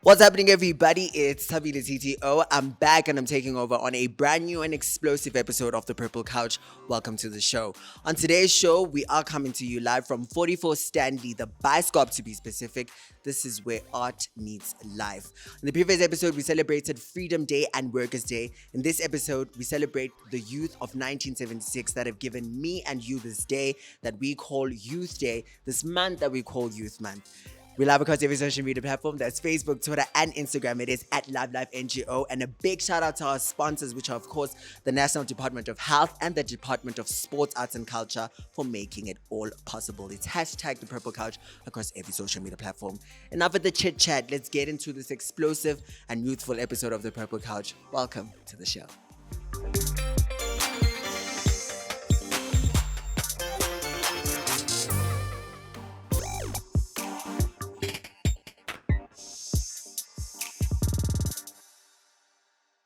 What's happening, everybody? It's Thabile TTO. I'm back and I'm taking over on a brand new and explosive episode of The Purple Couch. Welcome to the show. On today's show, we are coming to you live from 44 Stanley, the Bioscope to be specific. This is where art meets life. In the previous episode, we celebrated Freedom Day and Workers' Day. In this episode, we celebrate the youth of 1976 that have given me and you this day that we call Youth Day, this month that we call Youth Month. We live across every social media platform. That's Facebook, Twitter, and Instagram. It is at LiveNGO. And a big shout out to our sponsors, which are, of course, the National Department of Health and the Department of Sports, Arts, and Culture for making it all possible. It's hashtag The Purple Couch across every social media platform. Enough of the chit chat. Let's get into this explosive and youthful episode of The Purple Couch. Welcome to the show.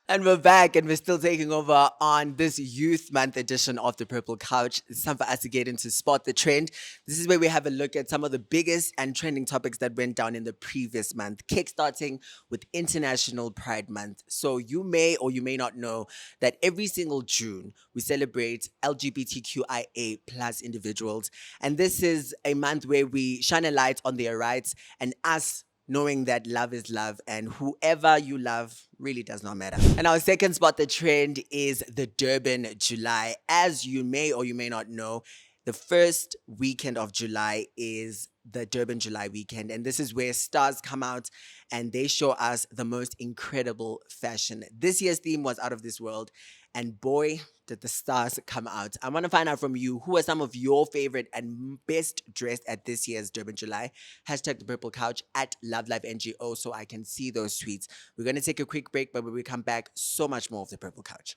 And we're back and we're still taking over on this Youth Month edition of The Purple Couch. It's time for us to get into Spot the Trend. This is where we have a look at some of the biggest and trending topics that went down in the previous month, kickstarting with International Pride Month. So you may or you may not know that every single June, we celebrate LGBTQIA plus individuals. And this is a month where we shine a light on their rights and us knowing that love is love and whoever you love really does not matter. And our second spot, the trend, is the Durban July. As you may or you may not know, the first weekend of July is the Durban July weekend. And this is where stars come out and they show us the most incredible fashion. This year's theme was out of this world. And boy, did the stars come out. I want to find out from you, who are some of your favorite and best dressed at this year's Durban July? Hashtag The Purple Couch at LiveNGO so I can see those tweets. We're going to take a quick break, but when we come back, so much more of The Purple Couch.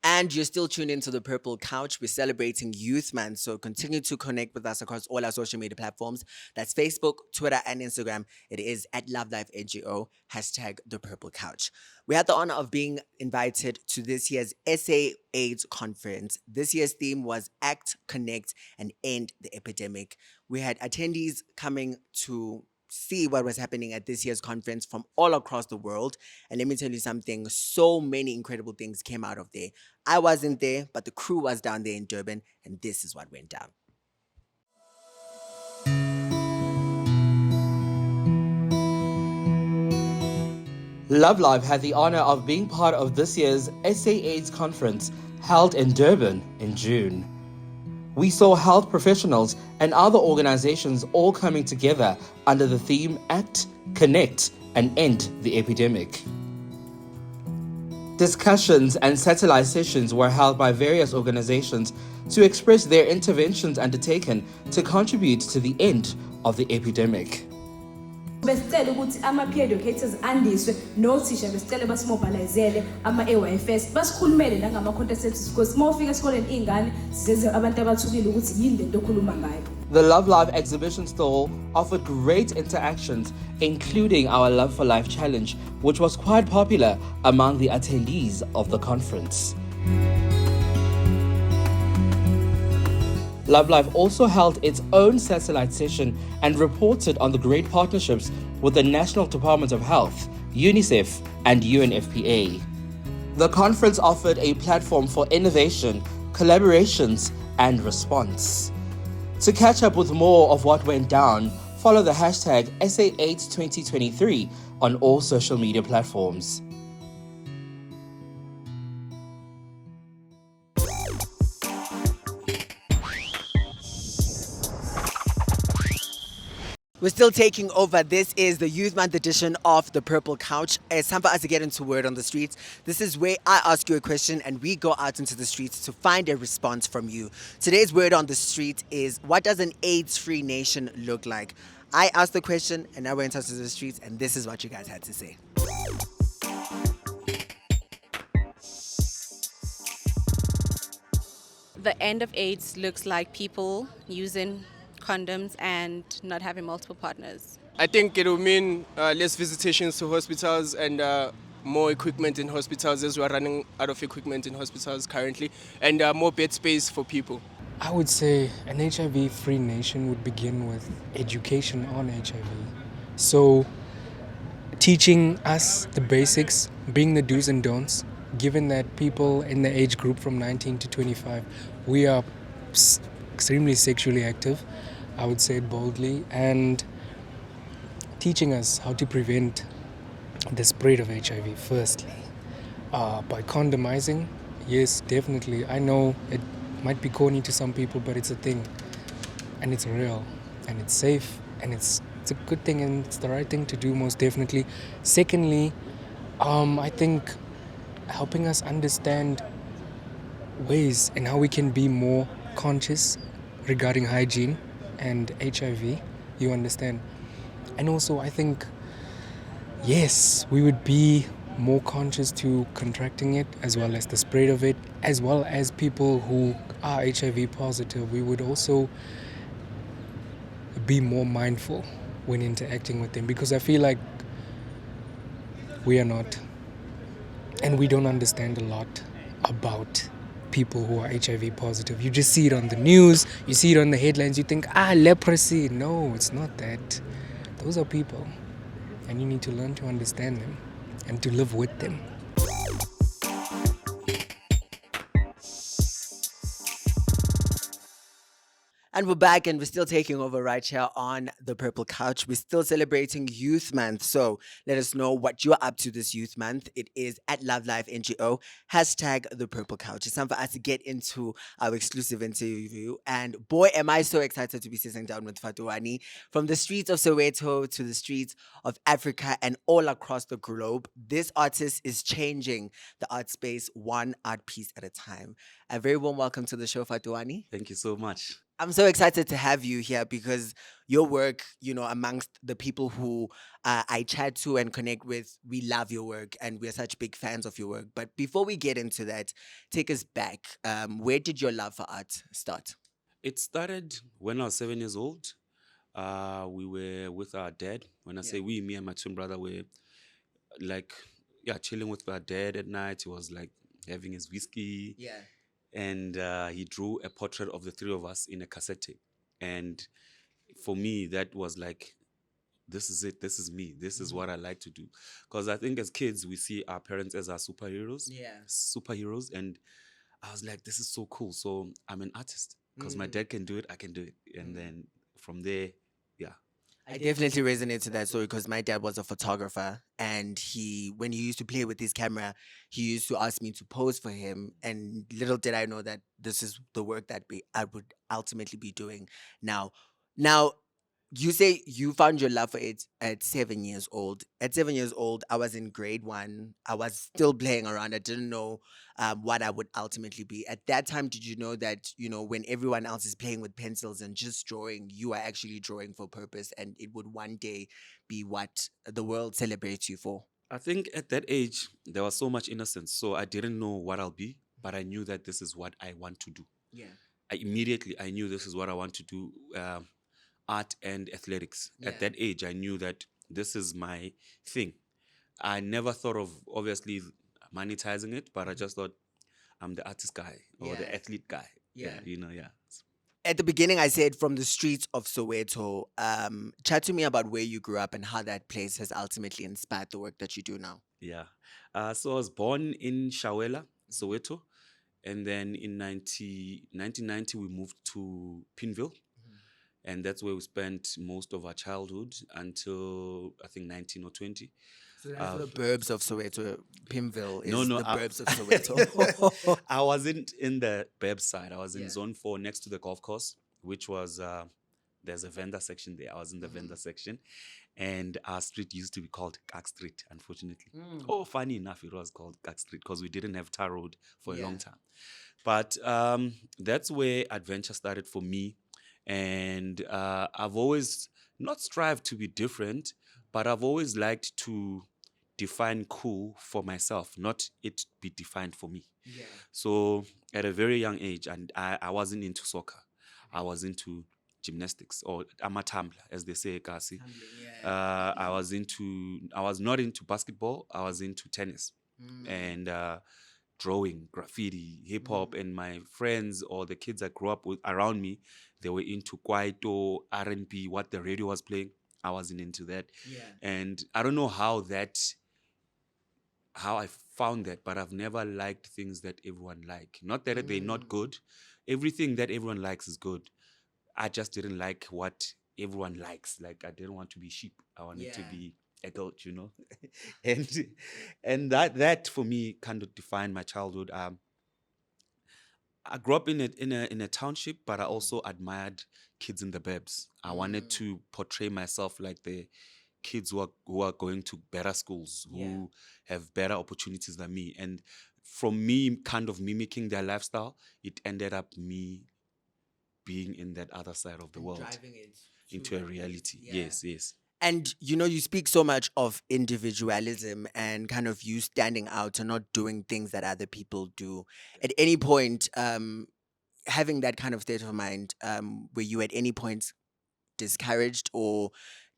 And you're still tuned into The Purple Couch. We're celebrating Youth Month, so continue to connect with us across all our social media platforms. That's Facebook, Twitter, and Instagram. It is at LoveLifeNGO, hashtag The Purple Couch. We had the honor of being invited to this year's SA AIDS conference. This year's theme was Act, Connect, and End the Epidemic. We had attendees coming to see what was happening at this year's conference from all across the world. And let me tell you something, so many incredible things came out of there. I wasn't there, but the crew was down there in Durban, and this is what went down. Love Live had the honor of being part of this year's SA AIDS conference held in Durban in June. We saw health professionals and other organizations all coming together under the theme Act, Connect, and End the Epidemic. Discussions and satellite sessions were held by various organizations to express their interventions undertaken to contribute to the end of the epidemic. Besicela ukuthi ama-peer educators andiswe nothisha besicela basimobilizele ama-AYFS basikhulumele nangama-contraceptives because uma ufika esikoleni iy'ngane zizenze abantu abathukile ukuthi yini lento okhuluma ngayo. The Love Live exhibition stall offered great interactions, including our Love for Life challenge, which was quite popular among the attendees of the conference. Love Live also held its own satellite session and reported on the great partnerships with the National Department of Health, UNICEF, and UNFPA. The conference offered a platform for innovation, collaborations, and response. To catch up with more of what went down, follow the hashtag SA82023 on all social media platforms. We're still taking over. This is the Youth Month edition of The Purple Couch. It's time for us to get into Word on the Streets. This is where I ask you a question and we go out into the streets to find a response from you. Today's Word on the Street is, what does an AIDS-free nation look like? I asked the question and I went out to the streets and this is what you guys had to say. The end of AIDS looks like people using condoms and not having multiple partners. I think it will mean less visitations to hospitals and more equipment in hospitals, as we are running out of equipment in hospitals currently, and more bed space for people. I would say an HIV-free nation would begin with education on HIV. So teaching us the basics, being the do's and don'ts, given that people in the age group from 19 to 25, we are extremely sexually active, I would say it boldly, and teaching us how to prevent the spread of HIV firstly. By condomizing, yes, definitely. I know it might be corny to some people, but it's a thing, and it's real, and it's safe, and it's a good thing, and it's the right thing to do, most definitely. Secondly, I think helping us understand ways and how we can be more conscious regarding hygiene and HIV, you understand. And also, I think, yes, we would be more conscious to contracting it as well as the spread of it, as well as people who are HIV positive. We would also be more mindful when interacting with them, because I feel like we are not, and we don't understand a lot about people who are HIV positive. You just see it on the news, you see it on the headlines, you think, leprosy. No, it's not that. Those are people, and you need to learn to understand them and to live with them. And we're back and we're still taking over right here on the Purple Couch. We're still celebrating Youth Month. So let us know what you're up to this Youth Month. It is at Love Life NGO, hashtag the Purple Couch. It's time for us to get into our exclusive interview. And boy, am I so excited to be sitting down with Fhatuwani. From the streets of Soweto to the streets of Africa and all across the globe, this artist is changing the art space one art piece at a time. A very warm welcome to the show, Fhatuwani. Thank you so much. I'm so excited to have you here because your work, amongst the people who I chat to and connect with, we love your work and we're such big fans of your work. But before we get into that, take us back. Where did your love for art start? It started when I was 7 years old. We were with our dad. When I say we, me and my twin brother were like, chilling with our dad at night. He was like having his whiskey. Yeah. And he drew a portrait of the three of us in a cassette tape. And for me, that was like, this is it. This is me. This is what I like to do. Because I think as kids, we see our parents as our superheroes. Yeah. Superheroes. And I was like, this is so cool. So I'm an artist. Because my dad can do it, I can do it. And then from there, I definitely resonate to that story because my dad was a photographer and when he used to play with his camera, he used to ask me to pose for him. And little did I know that this is the work that I would ultimately be doing now. Now, you say you found your love for it at 7 years old. At 7 years old, I was in grade one. I was still playing around. I didn't know what I would ultimately be. At that time, did you know that, when everyone else is playing with pencils and just drawing, you are actually drawing for purpose and it would one day be what the world celebrates you for? I think at that age, there was so much innocence. So I didn't know what I'll be, but I knew that this is what I want to do. Yeah. I knew this is what I want to do. Art and athletics. Yeah. At that age, I knew that this is my thing. I never thought of obviously monetizing it, but I just thought I'm the artist guy or the athlete guy. Yeah. Yeah. At the beginning, I said from the streets of Soweto. Chat to me about where you grew up and how that place has ultimately inspired the work that you do now. Yeah. So I was born in Shawela, Soweto. And then in 1990, we moved to Pinville. And that's where we spent most of our childhood until, I think, 19 or 20. So that's the burbs of Soweto. Pimville is No, the burbs of Soweto. I wasn't in the Beb side. I was in Zone 4 next to the golf course, which was, there's a vendor section there. I was in the vendor section. And our street used to be called Kak Street, unfortunately. Oh, funny enough, it was called Kak Street because we didn't have tar road for a long time. But that's where adventure started for me. And I've always not strived to be different, but I've always liked to define cool for myself, not it be defined for me. Yeah. So at a very young age, and I wasn't into soccer. I was into gymnastics or amatambla, as they say, Kasi. I was not into basketball. I was into tennis. And drawing, graffiti, hip hop, and my friends or the kids I grew up with around me, they were into kwaito, R&B, what the radio was playing. I wasn't into that. Yeah. And I don't know how I found that, but I've never liked things that everyone like. Not that they're not good. Everything that everyone likes is good. I just didn't like what everyone likes. Like I didn't want to be sheep. I wanted to Yeah. be a goat, and that for me kind of defined my childhood. I grew up in a township, but I also admired kids in the burbs. I wanted to portray myself like the kids who are going to better schools, who have better opportunities than me. And from me kind of mimicking their lifestyle, it ended up me being in that other side of the world, Driving it into a reality. Yeah. Yes. And you speak so much of individualism and kind of you standing out and not doing things that other people do. At any point, having that kind of state of mind, were you at any point discouraged, or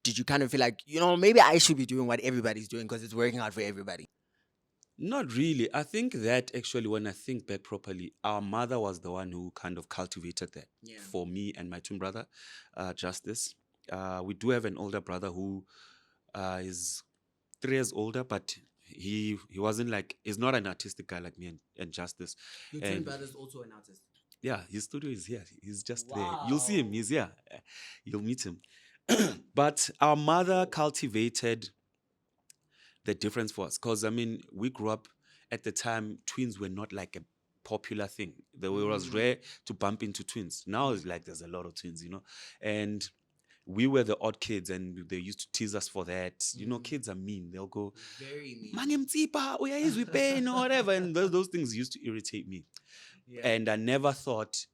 did you kind of feel like, maybe I should be doing what everybody's doing because it's working out for everybody? Not really. I think that actually, when I think back properly, our mother was the one who kind of cultivated that for me and my twin brother, Justice. We do have an older brother who is 3 years older, but he wasn't like, he's not an artistic guy like me and Justice. Your twin And brother's also an artist. yeah, his studio is here. He's just there. You'll see him. He's here. You'll meet him. But our mother cultivated the difference for us. Because, I mean, we grew up at the time, twins were not like a popular thing. It was rare to bump into twins. Now it's like there's a lot of twins, And we were the odd kids, and they used to tease us for that. Kids are mean. They'll go, Very mean. "Mangem tsipa, we pain," or whatever. And those things used to irritate me. Yeah. And I never thought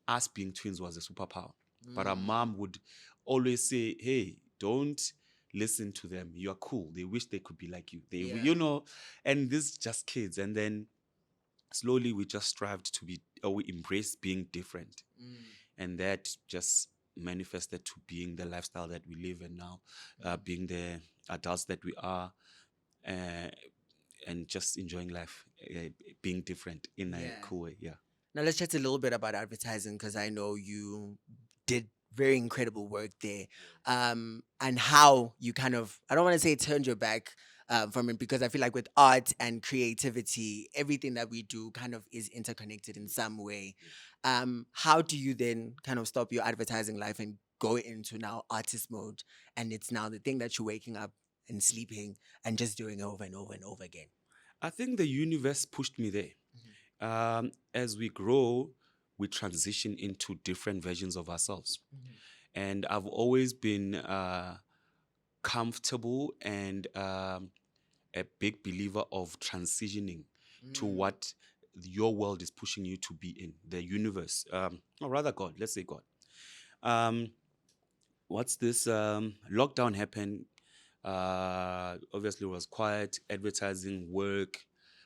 us being twins was a superpower. But our mom would always say, "Hey, don't listen to them. You are cool. They wish they could be like you. And this is just kids." And then slowly we just strived to be, or we embraced being different. And that just manifested to being the lifestyle that we live in now, being the adults that we are, and just enjoying life, being different in a cool way. Yeah. Now let's chat a little bit about advertising, because I know you did very incredible work there, and how you kind of, I don't want to say turned your back from it, because I feel like with art and creativity, everything that we do kind of is interconnected in some way. How do you then kind of stop your advertising life and go into now artist mode, and it's now the thing that you're waking up and sleeping and just doing over and over and over again? I think the universe pushed me there. As we grow, we transition into different versions of ourselves. And I've always been comfortable and a big believer of transitioning to what your world is pushing you to be in, the universe, or rather God, let's say God. What's this? Lockdown happened. Obviously, it was quiet. Advertising work,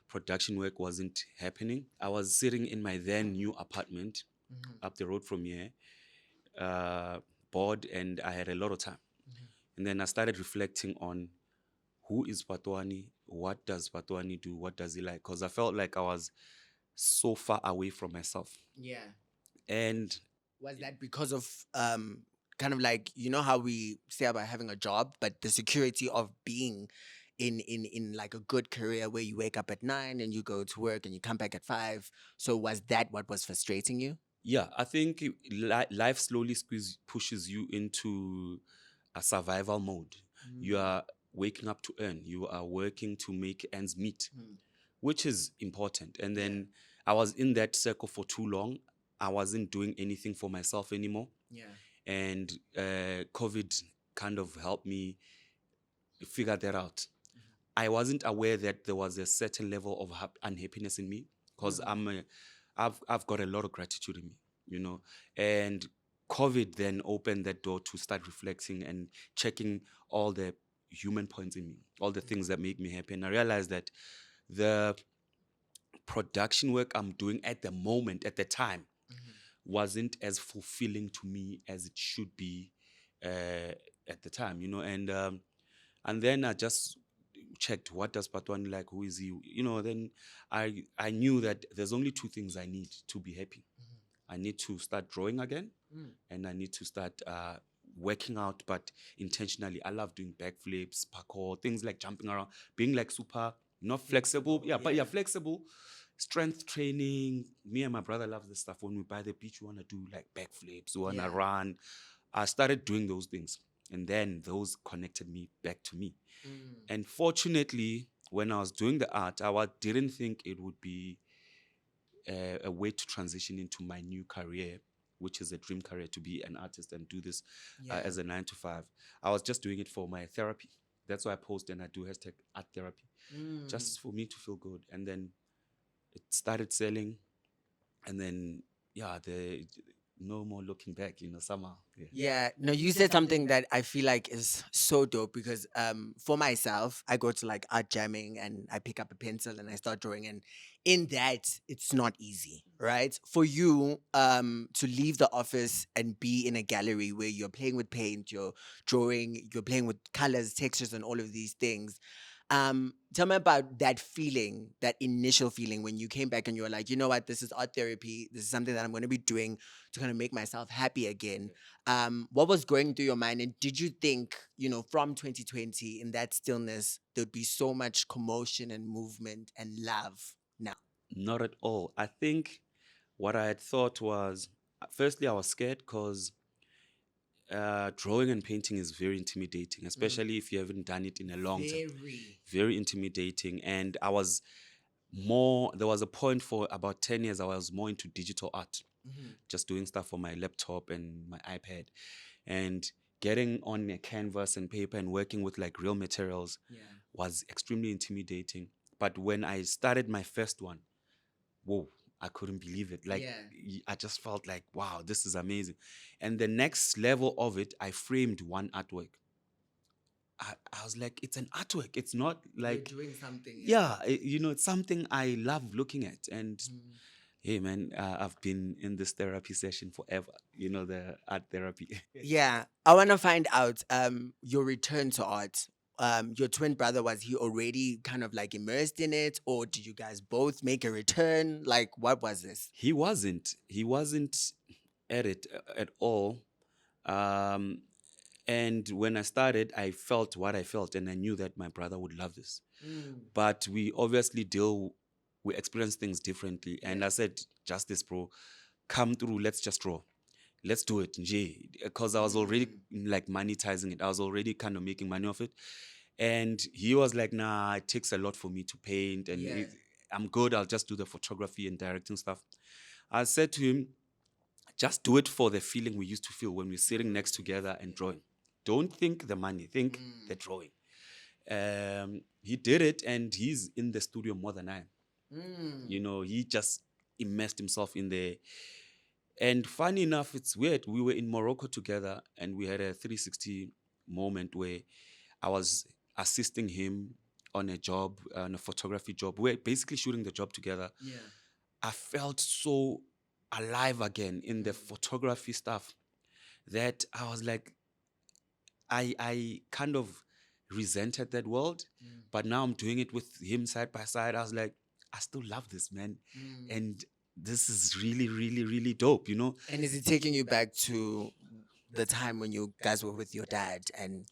production work wasn't happening. I was sitting in my then new apartment up the road from here, bored, and I had a lot of time. And then I started reflecting on who is Fhatuwani, what does Fhatuwani do, what does he like? Because I felt like I was so far away from myself. Yeah. And Was that because of kind of like, how we say about having a job, but the security of being in like a good career where you wake up at 9 and you go to work and you come back at 5? So was that what was frustrating you? yeah, I think life slowly pushes you into a survival mode. You are waking up to earn. You are working to make ends meet, which is important. And then I was in that circle for too long. I wasn't doing anything for myself anymore. Yeah. And COVID kind of helped me figure that out. I wasn't aware that there was a certain level of unhappiness in me, because I've got a lot of gratitude in me, and COVID then opened that door to start reflecting and checking all the human points in me, all the things that make me happy. And I realized that the production work I'm doing at the moment, at the time, wasn't as fulfilling to me as it should be at the time, and then I just checked what does Fhatuwani like, who is he, then I knew that there's only two things I need to be happy. I need to start drawing again, and I need to start working out, but intentionally. I love doing backflips, parkour, things like jumping around, being like super, not flexible, flexible, strength training. Me and my brother love this stuff. When we by the beach, we want to do like backflips, we want to run. I started doing those things, and then those connected me back to me. And fortunately, when I was doing the art, didn't think it would be a way to transition into my new career, which is a dream career, to be an artist and do this as a 9 to 5. I was just doing it for my therapy. That's why I post and I do #art therapy, just for me to feel good. And then it started selling, and then no more looking back, somehow. Yeah, no, you said something that I feel like is so dope because for myself, I go to like art jamming and I pick up a pencil and I start drawing, and in that it's not easy, right? For you to leave the office and be in a gallery where you're playing with paint, you're drawing, you're playing with colors, textures and all of these things. Tell me about that feeling, that initial feeling when you came back and you were like, you know what, this is art therapy. This is something that I'm going to be doing to kind of make myself happy again. What was going through your mind? And did you think, from 2020 in that stillness, there'd be so much commotion and movement and love now? Not at all. I think what I had thought was, firstly, I was scared because drawing and painting is very intimidating, especially if you haven't done it in a long time. Very intimidating. And there was a point for about 10 years, I was more into digital art, just doing stuff for my laptop and my iPad. And getting on a canvas and paper and working with like real materials was extremely intimidating. But when I started my first one, whoa, I couldn't believe it. Like, I just felt like, wow, this is amazing. And the next level of it, I framed one artwork. I was like, it's an artwork. It's not like... You're doing something. It's something I love looking at. And hey, man, I've been in this therapy session forever. The art therapy. Yeah, I want to find out your return to art. Your twin brother, was he already kind of like immersed in it, or did you guys both make a return? Like, what was this? He wasn't at it at all. And when I started, I felt what I felt, and I knew that my brother would love this. But we obviously we experience things differently. And I said, Justice, bro, come through, let's just draw. Let's do it, because I was already like monetizing it. I was already kind of making money off it. And he was like, nah, it takes a lot for me to paint, and I'm good. I'll just do the photography and directing stuff. I said to him, just do it for the feeling we used to feel when we're sitting next together and drawing. Don't think the money, think the drawing. He did it, and he's in the studio more than I am. He just immersed himself in there. And funny enough, it's weird. We were in Morocco together, and we had a 360 moment where I was assisting him on a photography job. We're basically shooting the job together. I felt so alive again in the photography stuff that I was like, I kind of resented that world, but now I'm doing it with him side by side. I was like, I still love this, man. And this is really, really, really dope, And is it taking you back to the time when you guys were with your dad? And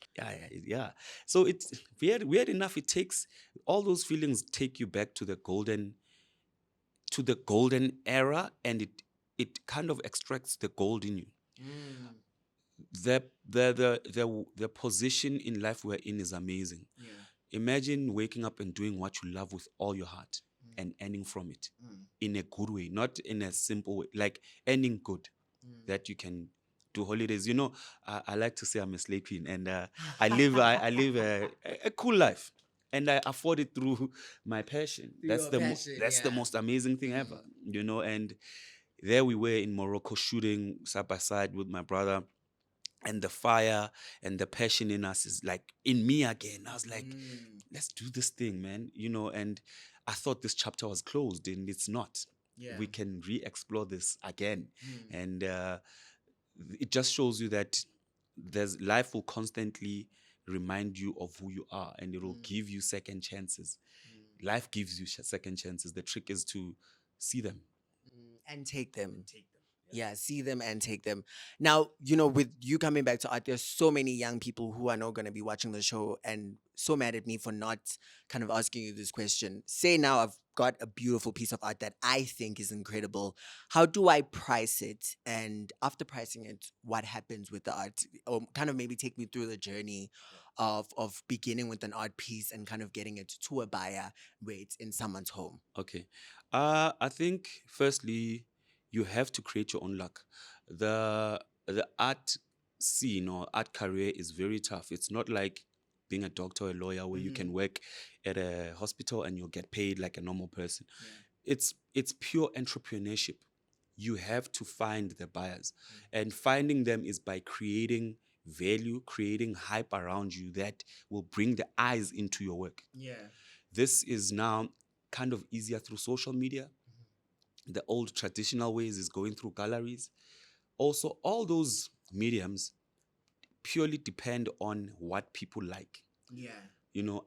yeah. So it's weird enough. It takes all those feelings take you back to the golden era, and it kind of extracts the gold in you. The position in life we're in is amazing. Imagine waking up and doing what you love with all your heart and earning from it in a good way, not in a simple way, like earning good that you can do holidays. I like to say I'm a slave queen, and I live a cool life, and I afford it through my passion. That's the most amazing thing ever, And there we were in Morocco shooting side by side with my brother. And the fire and the passion in us is like in me again. I was like, let's do this thing, man. And I thought this chapter was closed, and it's not. We can re-explore this again. And it just shows you that life will constantly remind you of who you are, and it will give you second chances. Life gives you second chances. The trick is to see them. And take them. Yeah, see them and take them. Now, with you coming back to art, there's so many young people who are not going to be watching the show and so mad at me for not kind of asking you this question. Say now I've got a beautiful piece of art that I think is incredible. How do I price it? And after pricing it, what happens with the art? Or kind of maybe take me through the journey of beginning with an art piece and kind of getting it to a buyer where it's in someone's home. Okay. I think firstly, you have to create your own luck. The art scene or art career is very tough. It's not like being a doctor or a lawyer where you can work at a hospital and you'll get paid like a normal person. It's pure entrepreneurship. You have to find the buyers, and finding them is by creating value, creating hype around you that will bring the eyes into your work. This is now kind of easier through social media. The old traditional ways is going through galleries. Also, all those mediums purely depend on what people like.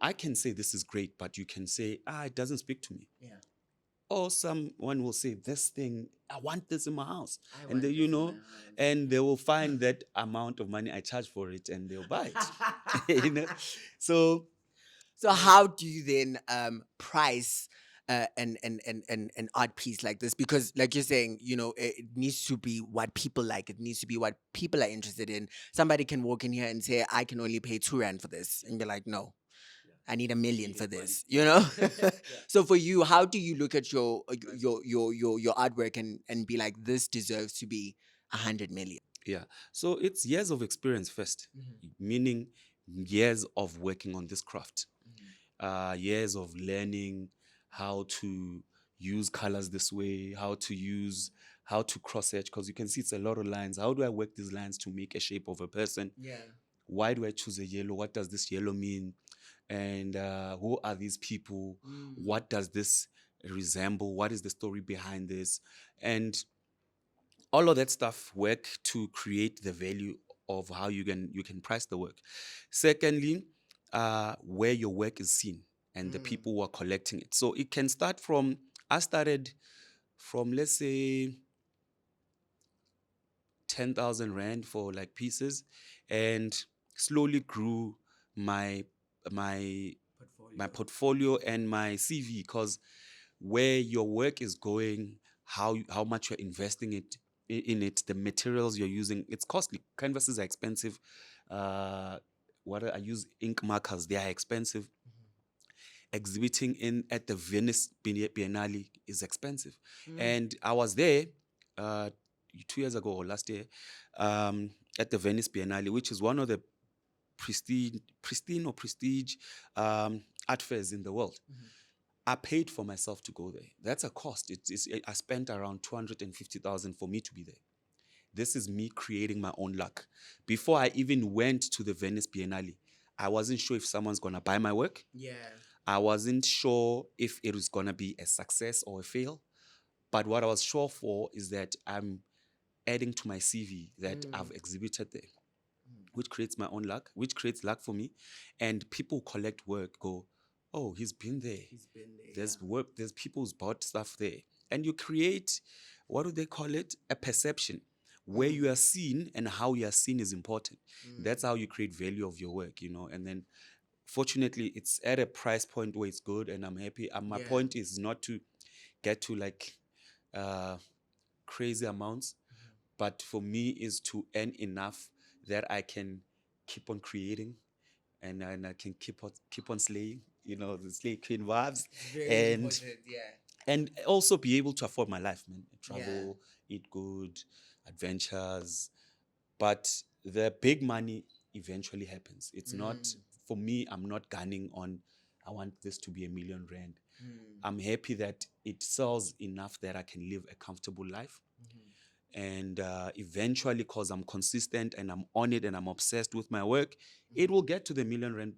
I can say this is great, but you can say, it doesn't speak to me. Or someone will say, this thing, I want this in my house. And they, and they will find that amount of money I charge for it and they'll buy it. So how do you then price an art piece like this? Because like you're saying, it needs to be what people like. It needs to be what people are interested in. Somebody can walk in here and say, I can only pay 2 rand for this. And be like, no, I need 1 million for this, So for you, how do you look at your artwork and be like, this deserves to be 100 million? Yeah. So it's years of experience first, meaning years of working on this craft, years of learning how to use colors this way, how to cross edge, because you can see it's a lot of lines. How do I work these lines to make a shape of a person? Why do I choose a yellow? What does this yellow mean? And who are these people? What does this resemble? What is the story behind this? And all of that stuff work to create the value of how you can price the work. Secondly, where your work is seen and the people who are collecting it. So it can start from, I started from, let's say, 10,000 rand for like pieces, and slowly grew my portfolio and my CV, because where your work is going, how much you're investing in it, the materials you're using, it's costly. Canvases are expensive. I use ink markers, they are expensive. Exhibiting at the Venice Biennale is expensive. And I was there 2 years ago or last year at the Venice Biennale, which is one of the prestige art fairs in the world. I paid for myself to go there. That's a cost. I spent around 250,000 for me to be there. This is me creating my own luck. Before I even went to the Venice Biennale, I wasn't sure if someone's going to buy my work. I wasn't sure if it was going to be a success or a fail. But what I was sure for is that I'm adding to my CV that I've exhibited there, which creates my own luck, which creates luck for me. And people who collect work go, oh, he's been there. There's work, there's people who's bought stuff there. And you create, what do they call it? A perception. Where you are seen and how you are seen is important. That's how you create value of your work, and then fortunately it's at a price point where it's good and I'm happy. And my point is not to get to like crazy amounts, but for me is to earn enough that I can keep on creating and I can keep on slaying, the slay queen vibes. And also be able to afford my life, man. Travel, eat good, adventures. But the big money eventually happens. It's not, for me, I'm not gunning on, I want this to be 1 million rand. I'm happy that it sells enough that I can live a comfortable life. And eventually, because I'm consistent and I'm on it and I'm obsessed with my work, it will get to the 1 million rand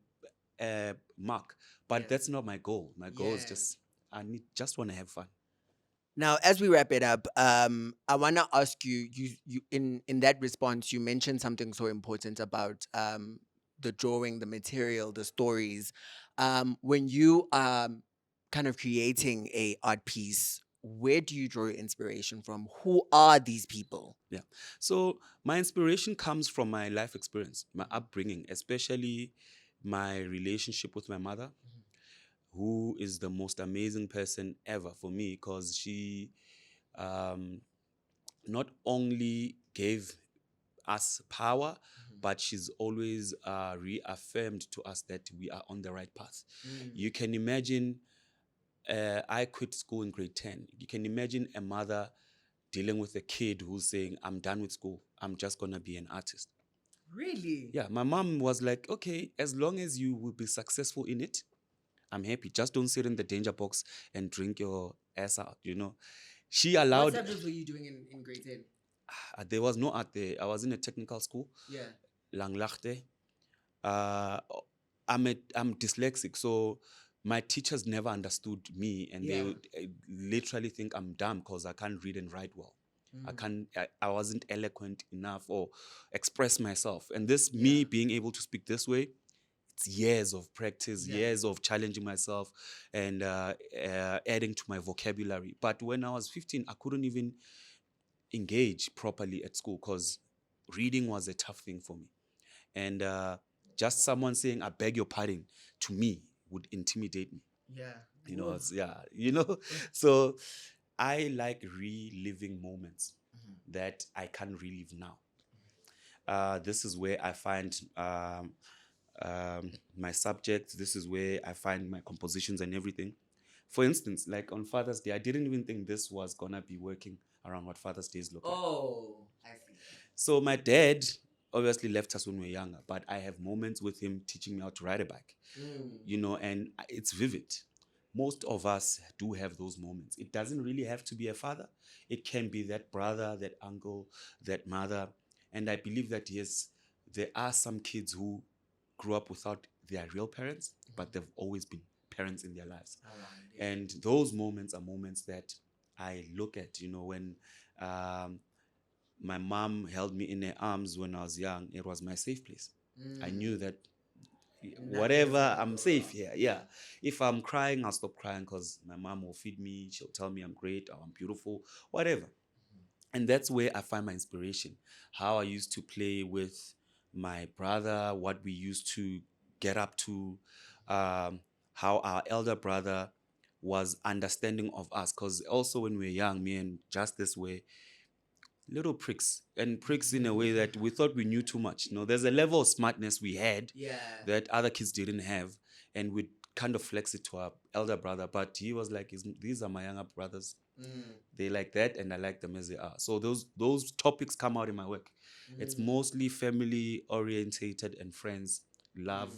mark. But that's not my goal. My goal is just, just want to have fun. Now, as we wrap it up, I want to ask you in that response, you mentioned something so important about the drawing, the material, the stories. When you kind of creating a art piece, where do you draw your inspiration from? Who are these people? Yeah. So my inspiration comes from my life experience, my upbringing, especially my relationship with my mother, who is the most amazing person ever for me because she um, not only gave us power, but she's always reaffirmed to us that we are on the right path. You can imagine I quit school in grade 10. You can imagine a mother dealing with a kid who's saying, I'm done with school. I'm just going to be an artist. Really? Yeah, my mom was like, okay, as long as you will be successful in it, I'm happy. Just don't sit in the danger box and drink your ass out, you know. She What allowed, subjects were you doing in grade 10? there was no art there. I was in a technical school, Yeah. Langlachte. I'm dyslexic, so my teachers never understood me, and they Yeah. would literally think I'm dumb because I can't read and write well. I wasn't eloquent enough or express myself. And this me being able to speak this way, it's years of practice, years of challenging myself and adding to my vocabulary. But when I was 15, I couldn't even engage properly at school because reading was a tough thing for me. And just someone saying, I beg your pardon, to me would intimidate me. Yeah. You know, so I like reliving moments that I can't relive now. This is where I find my subjects. This is where I find my compositions and everything. For instance, like on Father's Day, I didn't even think this was gonna be working around what Father's Days look like. Oh, I see. So my dad obviously left us when we were younger, but I have moments with him teaching me how to ride a bike, you know, and it's vivid. Most of us do have those moments. It doesn't really have to be a father. It can be that brother, that uncle, that mother. And I believe that, yes, there are some kids who grew up without their real parents, but they've always been parents in their lives. And those moments are moments that I look at, you know, when my mom held me in her arms when I was young, it was my safe place. I knew that whatever, I'm safe here. Yeah. If I'm crying, I'll stop crying because my mom will feed me. She'll tell me I'm great or I'm beautiful, whatever. And that's where I find my inspiration. How I used to play with my brother, what we used to get up to, how our elder brother was understanding of us. Because also when we were young, me and just this way, little pricks, and pricks in a way that we thought we knew too much. You know, there's a level of smartness we had that other kids didn't have, and we'd kind of flex it to our elder brother. But he was like, these are my younger brothers. They like that, and I like them as they are. So those topics come out in my work. It's mostly family orientated and friends, love,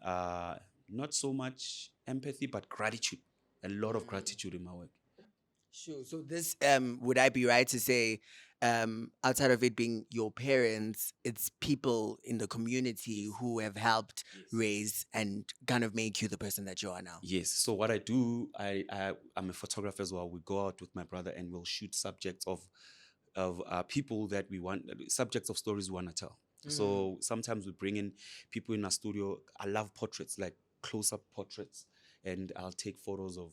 not so much empathy, but gratitude. A lot of gratitude in my work. Sure. So this, would I be right to say, outside of it being your parents, it's people in the community who have helped raise and kind of make you the person that you are now? Yes. So what I do, I'm a photographer as well. We go out with my brother and we'll shoot subjects of people that we want, subjects of stories we want to tell. So sometimes we bring in people in our studio. I love portraits, like close-up portraits, and I'll take photos of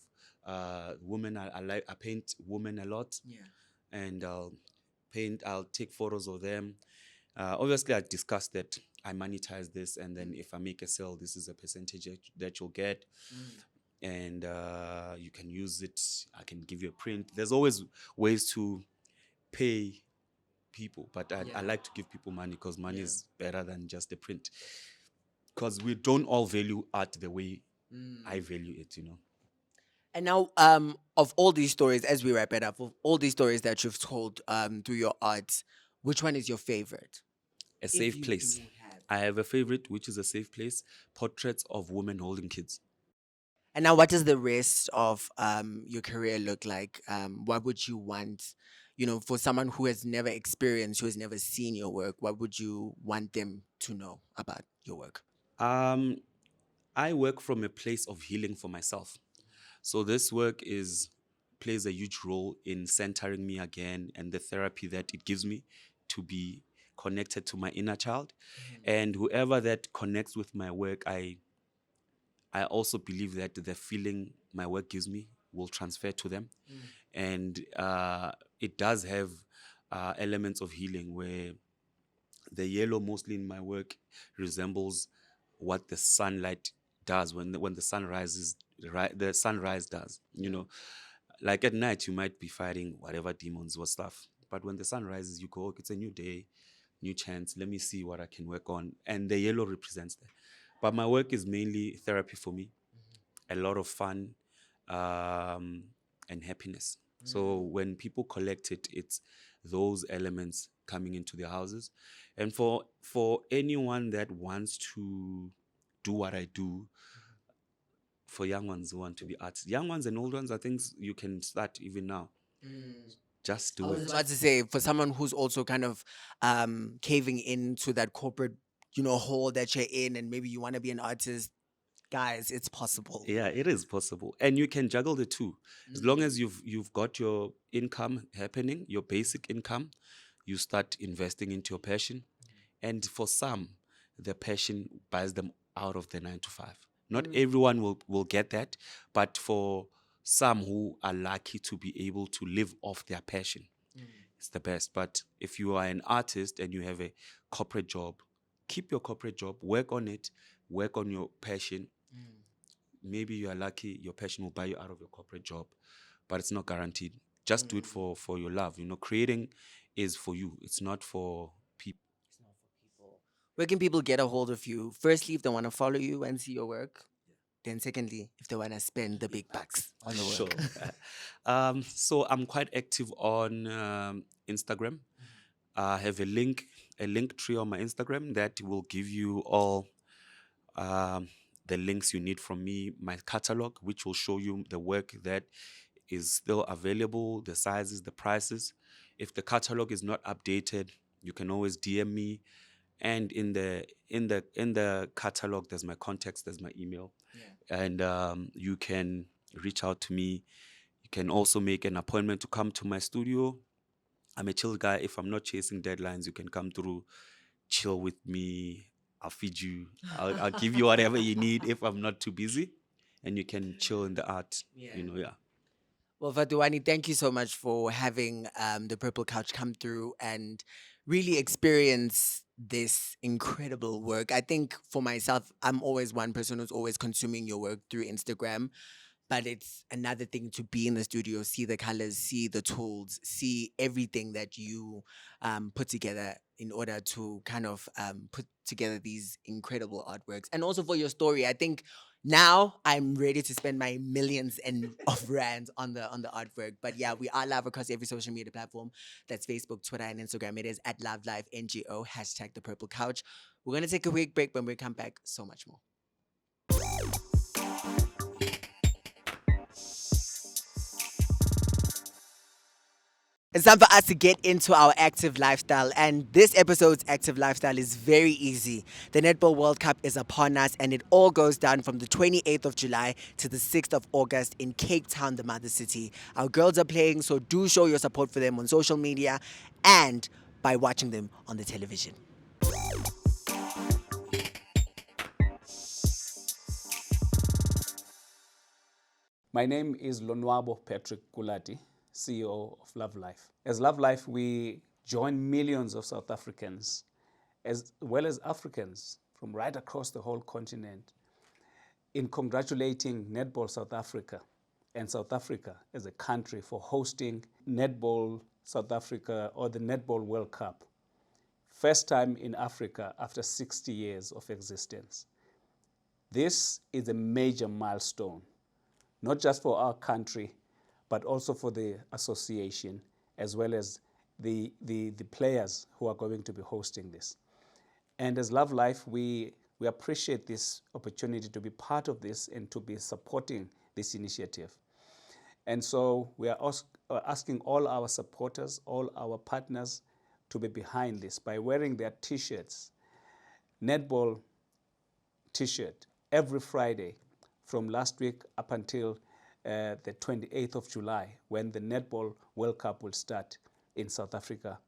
women. I paint women a lot, and I'll take photos of them. Obviously, I discussed that I monetize this, and then if I make a sale, this is a percentage that you'll get. And you can use it. I can give you a print. There's always ways to pay people, but I like to give people money because money is better than just a print. Because we don't all value art the way I value it, you know. And now, of all these stories, as we wrap it up, of all these stories that you've told through your art, which one is your favorite? A If safe you place. do have- I have a favorite, which is a safe place. Portraits of women holding kids. And now, what does the rest of your career look like? What would you want, you know, for someone who has never experienced, who has never seen your work? What would you want them to know about your work? I work from a place of healing for myself. So this work plays a huge role in centering me again and the therapy that it gives me to be connected to my inner child. And whoever that connects with my work, I also believe that the feeling my work gives me will transfer to them. And it does have elements of healing, where the yellow mostly in my work resembles what the sunlight does when the sun rises. The sunrise does, you know. Like at night, you might be fighting whatever demons or stuff, but when the sun rises, you go, "Okay, it's a new day, new chance. Let me see what I can work on." And the yellow represents that. But my work is mainly therapy for me, a lot of fun, and happiness. So when people collect it, it's those elements coming into their houses. And for anyone that wants to do what I do, for young ones who want to be artists, young ones and old ones, I think you can start even now. Just I do was it. about to say, for someone who's also kind of caving into that corporate, hole that you're in, and maybe you want to be an artist, guys, it's possible. Yeah, it is possible, and you can juggle the two. As long as you've got your income happening, your basic income, you start investing into your passion. And for some, the passion buys them out of the 9 to 5. Not everyone will get that, but for some who are lucky to be able to live off their passion, it's the best. But if you are an artist and you have a corporate job, keep your corporate job, work on it, work on your passion. Maybe you are lucky, your passion will buy you out of your corporate job, but it's not guaranteed. Just do it for your love. Creating is for you. It's not for people. Where can people get a hold of you? Firstly, if they want to follow you and see your work. Then secondly, if they want to spend the big bucks on the work. Sure. So I'm quite active on Instagram. I have a link tree on my Instagram that will give you all the links you need from me, my catalog, which will show you the work that is still available, the sizes, the prices. If the catalog is not updated, you can always DM me. And in the catalog, there's my contacts, there's my email, and you can reach out to me. You can also make an appointment to come to my studio. I'm a chill guy. If I'm not chasing deadlines, you can come through, chill with me. I'll feed you. I'll give you whatever you need if I'm not too busy, and you can chill in the art. Yeah. Well, Fhatuwani, thank you so much for having the Purple Couch come through and really experience this incredible work. I think for myself, I'm always one person who's always consuming your work through Instagram. But it's another thing to be in the studio, see the colors, see the tools, see everything that you put together in order to kind of put together these incredible artworks. And also for your story, I think now I'm ready to spend my millions of rands on the artwork. But yeah, we are live across every social media platform. That's Facebook, Twitter, and Instagram. It is at LoveLiveNGO, hashtag The Purple Couch. We're going to take a quick break. When we come back, so much more. It's time for us to get into our active lifestyle, and this episode's active lifestyle is very easy. The Netball World Cup is upon us, and it all goes down from the 28th of July to the 6th of August in Cape Town, the mother city. Our girls are playing, so do show your support for them on social media and by watching them on the television. My name is Lonwabo Patrick Kulati, CEO of Love Life. As Love Life, we join millions of South Africans, as well as Africans from right across the whole continent, in congratulating Netball South Africa and South Africa as a country for hosting Netball South Africa, or the Netball World Cup. First time in Africa after 60 years of existence. This is a major milestone, not just for our country, but also for the association, as well as the players who are going to be hosting this. And as Love Life, we appreciate this opportunity to be part of this and to be supporting this initiative. And so we are asking all our supporters, all our partners, to be behind this by wearing their T-shirts, Netball T-shirt, every Friday from last week up until the 28th of July, when the Netball World Cup will start in South Africa.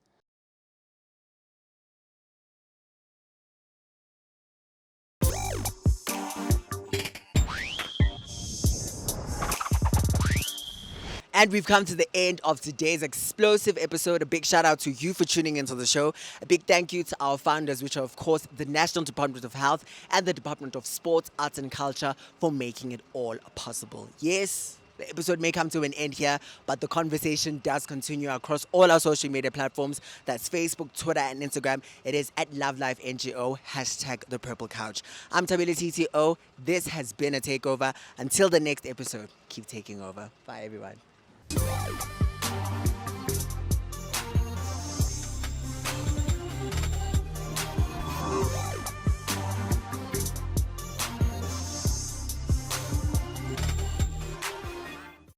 And we've come to the end of today's explosive episode. A big shout out to you for tuning into the show. A big thank you to our founders, which are, of course, the National Department of Health and the Department of Sports, Arts and Culture, for making it all possible. Yes, the episode may come to an end here, but the conversation does continue across all our social media platforms. That's Facebook, Twitter, and Instagram. It is at LoveLifeNGO, #The Purple Couch. I'm Thabile TTO. This has been a takeover. Until the next episode, keep taking over. Bye, everyone.